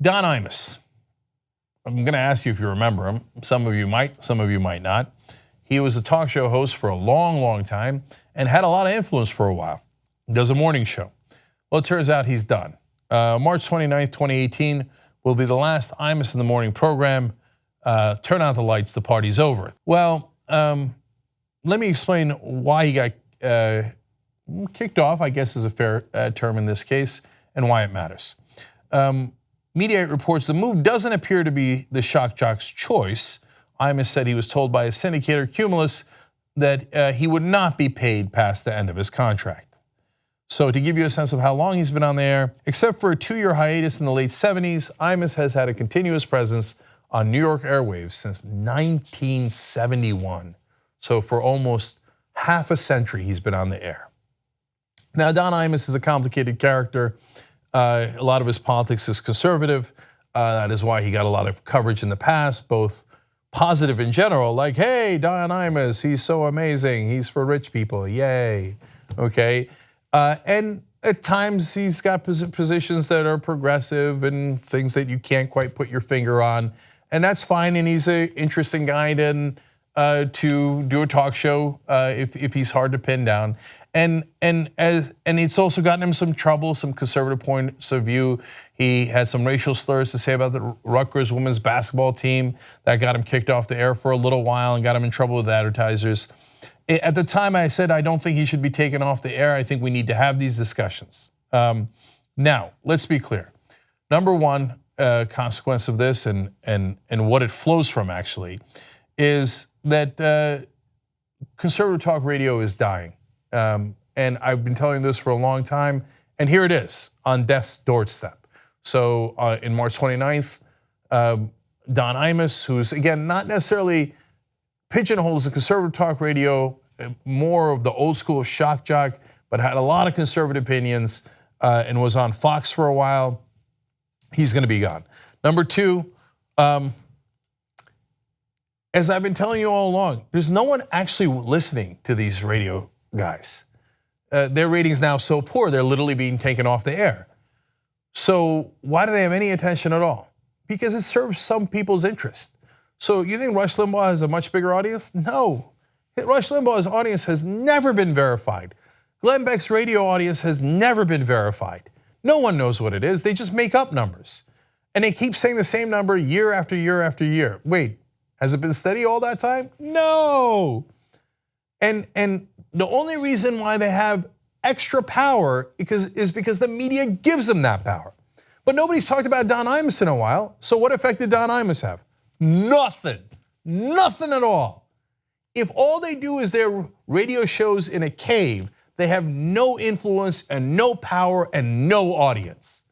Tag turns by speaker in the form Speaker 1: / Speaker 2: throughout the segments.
Speaker 1: Don Imus. I'm going to ask you if you remember him. Some of you might, some of you might not. He was a talk show host for a long, long time and had a lot of influence for a while. He does a morning show. Well, it turns out he's done. March 29th, 2018 will be the last Imus in the Morning program. Turn out the lights, the party's over. Well, let me explain why he got kicked off, I guess is a fair term in this case, and why it matters. Mediaite reports the move doesn't appear to be the shock jock's choice. Imus said he was told by his syndicator, Cumulus, that he would not be paid past the end of his contract. So to give you a sense of how long he's been on the air, except for a 2-year hiatus in the late 70s, Imus has had a continuous presence on New York airwaves since 1971. So for almost half a century, he's been on the air. Now, Don Imus is a complicated character. A lot of his politics is conservative. That is why he got a lot of coverage in the past, both positive in general, like, hey, Don Imus, he's so amazing. He's for rich people, yay, okay? And at times he's got positions that are progressive and things that you can't quite put your finger on. And that's fine, and he's an interesting guy to do a talk show if he's hard to pin down. And it's also gotten him some trouble, some conservative points of view. He had some racial slurs to say about the Rutgers women's basketball team that got him kicked off the air for a little while and got him in trouble with advertisers. At the time I said I don't think he should be taken off the air. I think we need to have these discussions. Now, let's be clear. Number one consequence of this and what it flows from actually is that conservative talk radio is dying. And I've been telling this for a long time, and here it is on death's doorstep. So in March 29th, Don Imus, who's again not necessarily pigeonholed as a conservative talk radio, more of the old school shock jock, but had a lot of conservative opinions and was on Fox for a while, he's gonna be gone. Number two, as I've been telling you all along, there's no one actually listening to these radio guys. Their ratings now so poor, they're literally being taken off the air. So why do they have any attention at all? Because it serves some people's interest. So you think Rush Limbaugh has a much bigger audience? No, Rush Limbaugh's audience has never been verified. Glenn Beck's radio audience has never been verified. No one knows what it is, they just make up numbers. And they keep saying the same number year after year after year. Wait, has it been steady all that time? No. And the only reason why they have extra power is because the media gives them that power. But nobody's talked about Don Imus in a while, so what effect did Don Imus have? Nothing, nothing at all. If all they do is their radio shows in a cave, they have no influence and no power and no audience.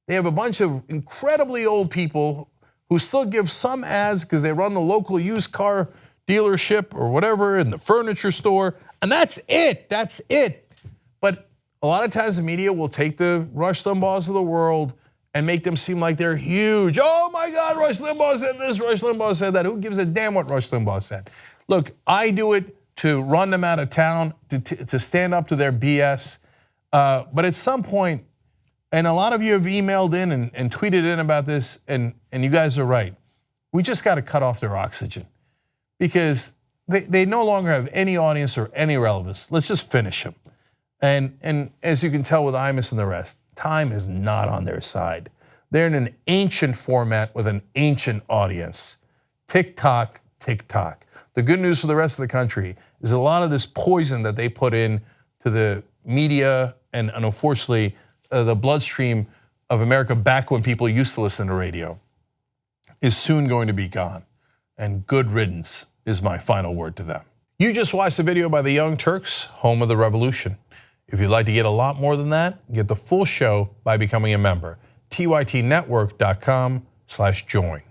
Speaker 1: They have a bunch of incredibly old people who still give some ads because they run the local used car dealership or whatever in the furniture store, and that's it, that's it. But a lot of times the media will take the Rush Limbaughs of the world and make them seem like they're huge. Oh my God, Rush Limbaugh said this, Rush Limbaugh said that. Who gives a damn what Rush Limbaugh said? Look, I do it to run them out of town, to stand up to their BS. But at some point, and a lot of you have emailed in and tweeted in about this, and you guys are right. We just got to cut off their oxygen because they no longer have any audience or any relevance. Let's just finish them. And as you can tell with Imus and the rest, time is not on their side. They're in an ancient format with an ancient audience. Tick tock, tick tock. The good news for the rest of the country is a lot of this poison that they put in to the media and unfortunately the bloodstream of America back when people used to listen to radio is soon going to be gone. And good riddance is my final word to them. You just watched a video by the Young Turks, home of the revolution. If you'd like to get a lot more than that, get the full show by becoming a member. tytnetwork.com/join.